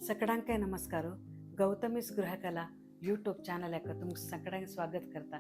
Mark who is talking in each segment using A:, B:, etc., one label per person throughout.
A: सगळ्यांका नमस्कार. गौतमीस गृहकला YouTube channel याका तुमचं सगळ्यांक स्वागत करता.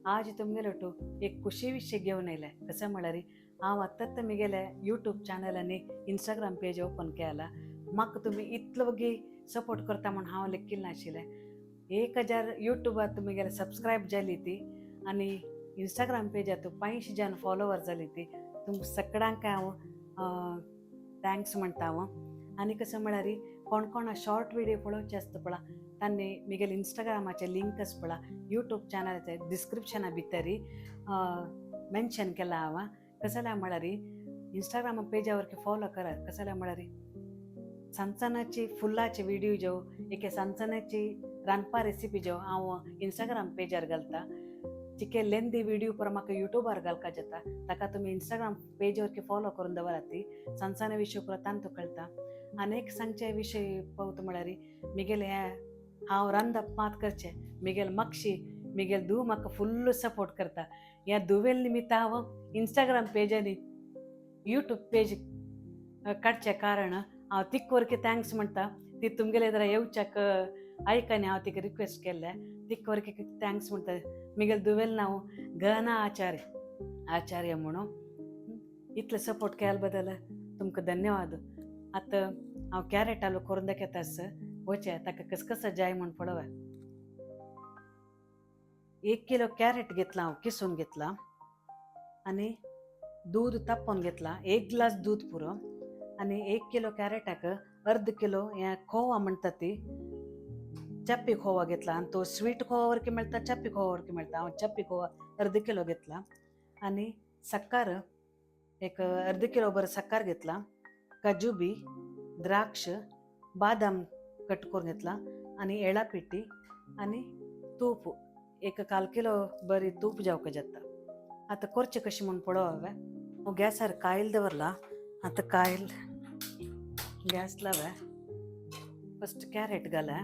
A: आज तुमगेलोटू एक खुशी विषय घेऊन येयले. कसं म्हळ्यार हांव आत्ताच मिगेले यूट्यूब चॅनल आनी इंस्टाग्राम पेज ओपन केला. म्हाका तुम्ही इतलो बगी सपोर्ट करता म्हणून हांव लेखिल्लें नाशिल्लें. 1000 यूट्यूबार तुमगेले सबस्क्रायब जाली ती आनी इंस्टाग्राम पेजात 500 जन फॉलोवर जाली ती. तुमकां सगळ्यांक हांव थँक्स म्हणटा हांव. आनी कसं म्हळ्यार कोण कोण शॉर्ट व्हिडिओ पळोवचे आसता पळा तांणी मिगेल इंस्टाग्रामाचे लिंक आसा पळा यूट्यूब चॅनलाचे डिस्क्रिप्शना भितर मेन्शन केला हांव. कसं जाल्यार म्हळ्यार इंस्टाग्राम पेजावर फॉलो करात. कसं जाल्यार म्हळ्यार सणसणाची फुलाचे व्हिडिओ जो एक सणसणाची रांदपा रेसिपी जो हांव इंस्टाग्राम पेजार घालता तिके लेंदी व्हिडिओ पर म्हाका यूट्यूबार घालपाक जाता. ताका तुमी इंस्टाग्राम पेजवर फॉलो करून दवरात. ती सणसणा विशय पुरो तांतू कळटा. अनेक सांगचे विषय पावता म्हळ्यार मिगेल हांव रांदप मात करचें मिगेल म्हाक्षी मिगेल धूव म्हाका फुल्ल सपोर्ट करता. ह्या धुवेल निमित्त हांव इंस्टाग्राम पेजांनी यूट्यूब पेज काडचें कारण हांव तिक वरके थँक्स म्हणटा. ती तुमगेले जरा येवच्याक आयकानी हांव तिका रिक्वेस्ट केल्लें. तिक वरके थँक्स म्हणटा. मिगेल धुवेल नांव गहना आचार्य म्हणून इतलें सपोर्ट केल्या बद्दल तुमकां धन्यवाद. आतां हांव कॅरेट हालवो करून दाखयता वचे ताका कसं जाय म्हण पळोवया. 1 किलो कॅरेट घेतला हांव किसून घेतला आनी दूध तापोवन घेतला. 1 ग्लास दूध पुरो आनी 1 किलो कॅरेटाक अर्द किलो हें खोवा म्हणटा ती चप्पी खोवा घेतला. आनी तो स्वीट खोवा वरके मेळटा चप्पी खोवा वरके मेळटा. हांव चप्पी खोवा अर्द किलो घेतला आनी सक्कर एक अर्द किलो बरो सक्कर घेतला. काजू बी द्राक्ष बादाम कट करून घेतला आनी एळा पिठी आनी तूप एक 1/4 किलो बरी तूप जावका जाता. आतां करचें कशें म्हूण पळोवया. हांव गॅसार कायल दवरला. आतां कायल गॅस लावा. फस्ट कॅरेट घाला.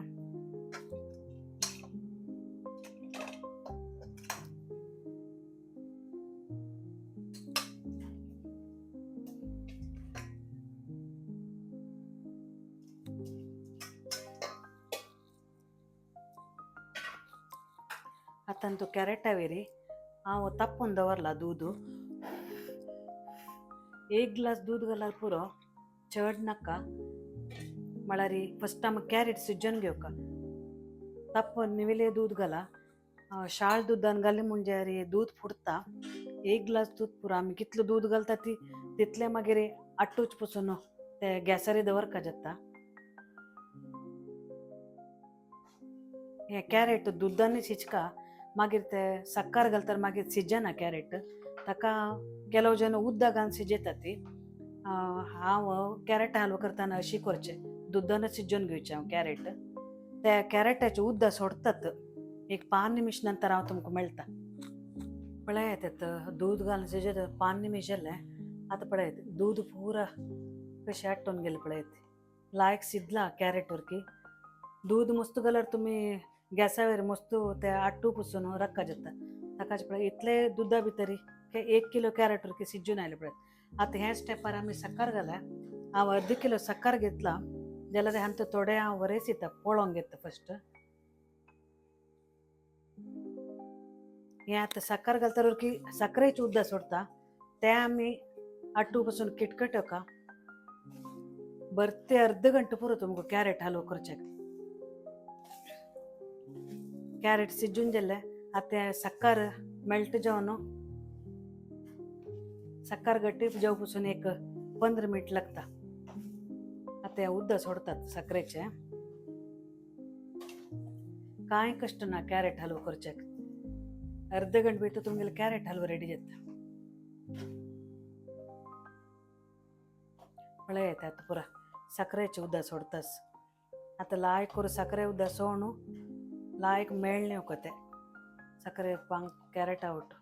A: आता तो कॅरेटावेरी हांव तापोवन दवरला दूद. 1 ग्लास दूद घाल्यार पुरो चड नाका. म्हळ्यार फस्ट आमी कॅरेट सिजन घेवका. तापोवन निविले दूद घाला. शाळ दुदान घालें म्हणजे दूद फुटता. 1 ग्लास दूद पुरो. आमी कितलो दूद घालता तितले मागीर आट्टूच पसून ते गॅसार दवरका जाता. हे कॅरेट दुदांनी शिजका मागीर ते सक्कर घालता मागीर शिजना कॅरेट. ताका केलो जण उदक घालून शिजयता ती. हांव कॅरेट हालवो करतना अशी करचें दुदान शिजोवन घेवचें हांव कॅरेट. त्या कॅरेटाचे उदक सोडतात. एक 5 निमिष नंतर हांव तुमकां मेळटा. पळयात येता दूद घालून शिजयता 5 निमिष जाले. आतां पळयात दूद पुरा कशें आट्टून गेलें पळयात. लायक शिजला कॅरेट वरकी. दूद मस्त घाल्यार तुमी गॅसावेर मस्त ते आट्टू पसून रक्का जाता. ताकाच पळय इतले दुदा भितर 1 किलो कॅरेट वरकी शिजून आयले पळय. आतां ह्या स्टेपार आमी सक्कर घाला. हांव अर्द किलो सक्कर घेतला जाल्यार हांव थोडे हांव वरेस येता पळोवंक घेता फस्ट. हें आतां सक्कर घालता वरकी साखरेचें उदक सोडता ते आमी आट्टू पसून किटकटोका. बरते अर्द गंटो पुरो तुमकां कॅरेट हालवो करचें. कॅरेट शिजून जाले. आतां सक्कर मेल्ट जावन सक्कर गट्टी जाव पसून एक 15 मिनट लागता. आतां उदक सोडतात साखरेचे. कांय कष्ट ना कॅरेट हालवो करचें. अर्द गंट भितर तुमगेलो कॅरेट हालवो रेडी जाता. पळयात आतां पुरा साखरेचें उदक सोडतास. आतां लायक करून साखरे उदक सोडून लायक मेळ्ळें ते साखरे पांक कॅरेट आवट.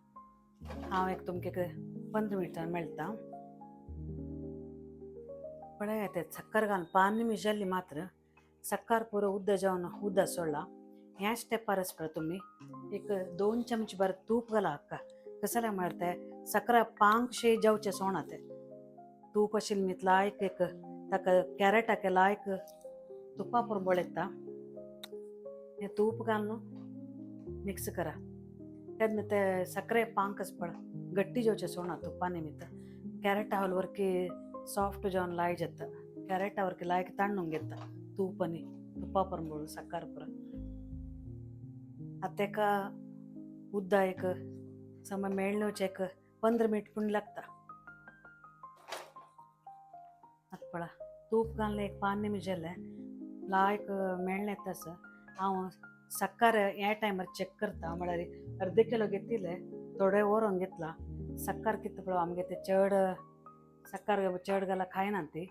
A: हांव एक तुमकां 15 मिनटान मेळटा. पळयात सक्कर घालून 5 निमिष जाली मात्र सक्कर पुरो उदक जावन उदक सोडला. ह्या स्टेपार आसा पळय तुमी एक 2 चमचे भर तूप घाला हाका. कसं जाल्यार म्हळ्यार ते सक्कर पांक शे जावचे सोडना ते. तूप आशिल्लें लायक एक ताका कॅरेटाक लायक तुप्प पुरबोळ येता हे तूप घालून मिक्स करा. त्यातनं ते सಕ್ಕರೆ पांकच पड गट्टी जेवचे सोना तुप्पा निमित्त कॅरेट हलवरकी सॉफ्ट जावन लाय जेता कॅरेट ಅವರ್కి लायक तಣ್ಣून घेता तूपनी तुप्पा पुरबोळ सकार पुरा आता उद्दा एक समय मेळणेवचे एक 15 मिनिट पण लागता. आता पळा तूप घालून एक 5 निमिष जाले लायक मेळणे तसं हांव सकार ह्या टायमार चेक करता म्हळ्यार अर्दे किलो घेतिले थोडे व्हरून घेतला सकार कितले पळय आमगे ते चड सकार चड घाला खायना ती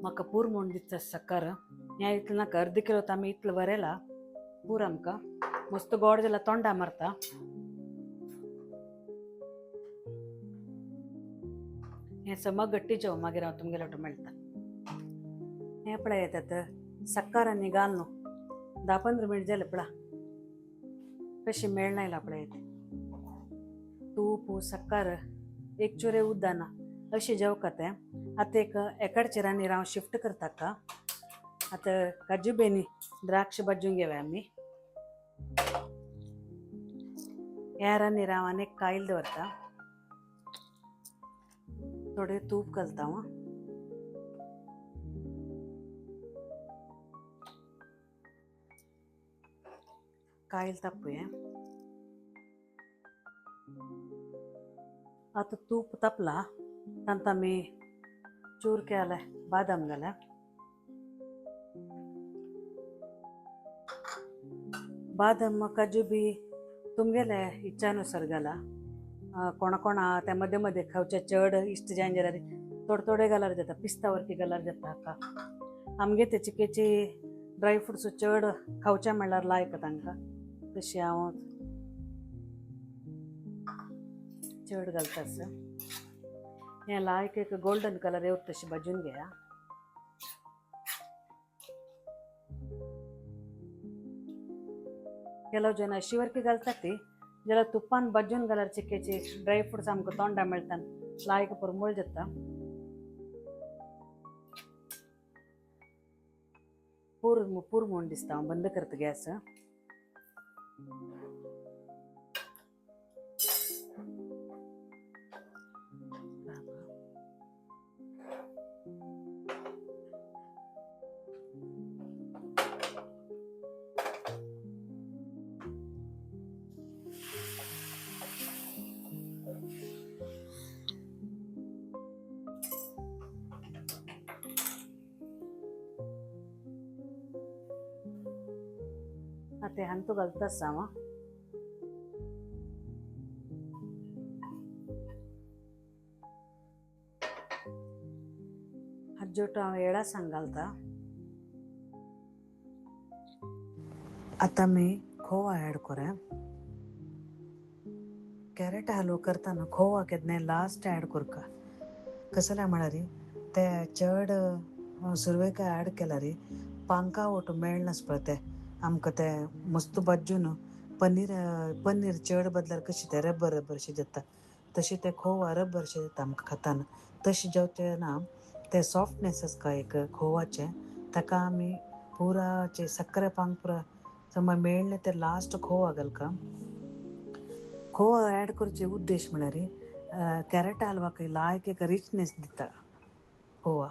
A: म्हाका पूर म्हूण दिसता सकार ह्या इतलें नाका अर्द किलो आमी इतलें बरेला पूर आमकां मस्त गोड जाल्यार तोंडा मारता. हें समज गट्टी जेव मागीर हांव तुमगेलो मेळटा. हें पळय येतात सकार आनी घालून 10-15 मिनिट जाले पळा कशी मेळ नायला पळय तूप सकार एक चुरे उद्दाना अशी जेवका तें आतां एक एकाडचेर आनी हांव शिफ्ट करता का आतां काजू बेनी द्राक्ष भाजून घेवया आमी ह्या रान्नीर हांव आनी एक कायल दवरता थोडे तूप घालता हांव कायल तापया आता तूप तापला तांत आमी चूर केले बादाम घाला बादाम काजू बी तुमगेले इच्छानुसार घाला कोणा कोणा त्या मध्ये मध्ये खावचे चड इश्ट जायन जाल्यार थोडे थोडे घाल्यार जाता पिस्ता वरती घाल्यार जाता हाका आमगे ते चिकेची ड्राय फ्रुट्स चड खावचे म्हणल्यार लायक तांकां तशी हांव चड घालता हें लायक एक गोल्डन कलर येवत तशी भाजून घेया ಕೆಲವು ಜನ ಶಿವರ್ಕಿ घालतात जाल्यार तुपान भाजून घाल्यार चिकेची ड्राय फ्रुट्स आमकां तोंडा मेळटा लायक पुरमूळ जाता पूर म्हूण दिसता हांव बंद करता गॅस आता हंतू घालता हांव हज्जोट हांव येळा सांग घालता आता मी खोवा ऍड करा कॅरेट हलवो करतना खोवा केदने लास्ट ऍड करका कसले म्हळ्यार ते चड सुरवेक ऍड केल्यार पांका ओट मेळनास पळय ते आमकां ते मस्त भाजून पनीर चड बदल्यार कशी ते रबर रबरशी जाता तशी ते खोवा रबरशे जाता आमकां खाताना तशी जेवचे ना ते सॉफ्टनेस आसता एक खोवाचे ताका आमी पुराचे सक्रे पांक पुरा समज मेळ्ळें ते लास्ट खोवा घालका खोवा ऍड करचे उद्देश म्हळ्यार कॅरेट हलवाक लायक एक रिचनेस दिता खोवा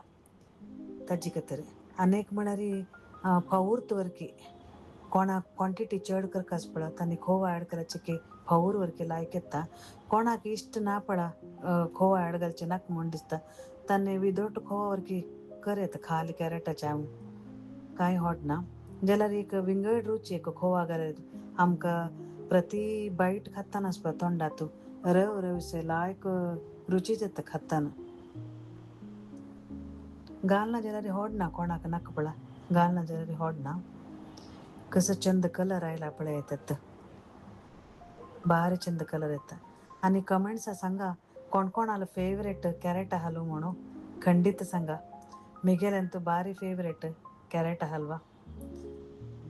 A: ताजे खातीर आनीक म्हळ्यार फावूर्त वरकी कोणाक क्वॉन्टिटी चड करता पळय तांणी खोवा ऍड करचे की फावूर वरकी लायक येता कोणाक इश्ट ना पळा खोवा ऍड घालचे नाका म्हूण दिसता तांणी विदावट खोवा वरकी करेत खाली कॅरेटाचे कांय होड ना जाल्यार एक विंगड रुची एक खोवा घालत आमकां प्रती बायट खाताना पळय तोंडात रव रवसे लायक रुची जाता खाताना घालना जाल्यार होड ना कोणाक नाका पळा घालना जाल्यार होड ना कसं चंद कलर आयला पळय येतात भारी चंद कलर येता आनी कमेंट्सा सांगा कोण कोणाला फेवरेट कॅरेट हलवो म्हणून खंडीत सांगा मिगेलंतू भारी फेवरेट कॅरेट हलवा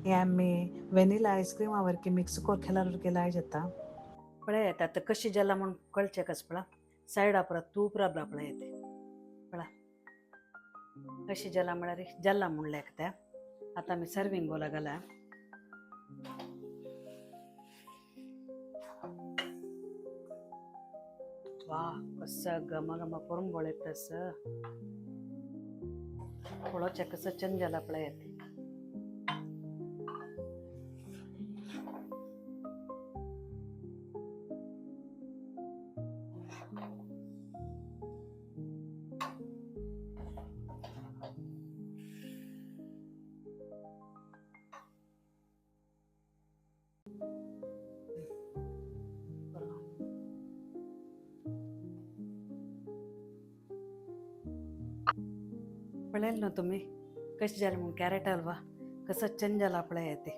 A: हे आमी वेनिला आईस्क्रीम वरकी मिक्स करून खेळार लाय जाता पळय येता आतां कशी जाला म्हूण कळचें कस पळा सायडा परत तूप राबला पळय येते पळा कशी जाला म्हळ्यार जाला म्हूण लेखता. आतां आमी सर्वींग बोला घाला. वा कसं घम करून येत तसं पळोवचें कसं छंद जाला पळय येते. पळयलं ना तुम्ही कशी जाली म्हणून कॅरेट हलवा कसो छंद जाला पळय येते.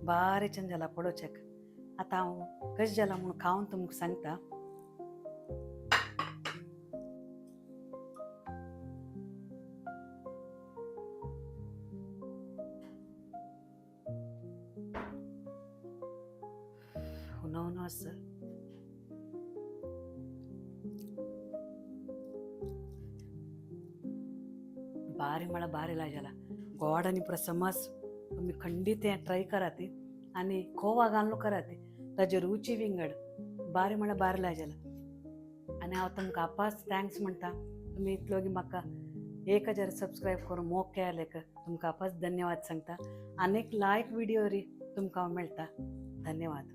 A: भारी छंद जाला पळोवचेक. आतां हांव कशी जाला म्हूण खावन तुमकां सांगता. हुनो असं भारी म्हळ्यार भारी लायला गोड आनी प्रसमस. तुम्ही खंडीत हें ट्राय करात आनी खोवा घालून करात. ताजे रुची विंगड भारी म्हळ्यार भारी लायला. आनी हांव तुमकां आपास थँक्स म्हणटा. तुमी इतलो म्हाका 1000 सबस्क्रायब करून मोग केल्याक तुमकां आपास धन्यवाद सांगता. आनीक लायक व्हिडिओ तुमकां हांव मेळटा. धन्यवाद.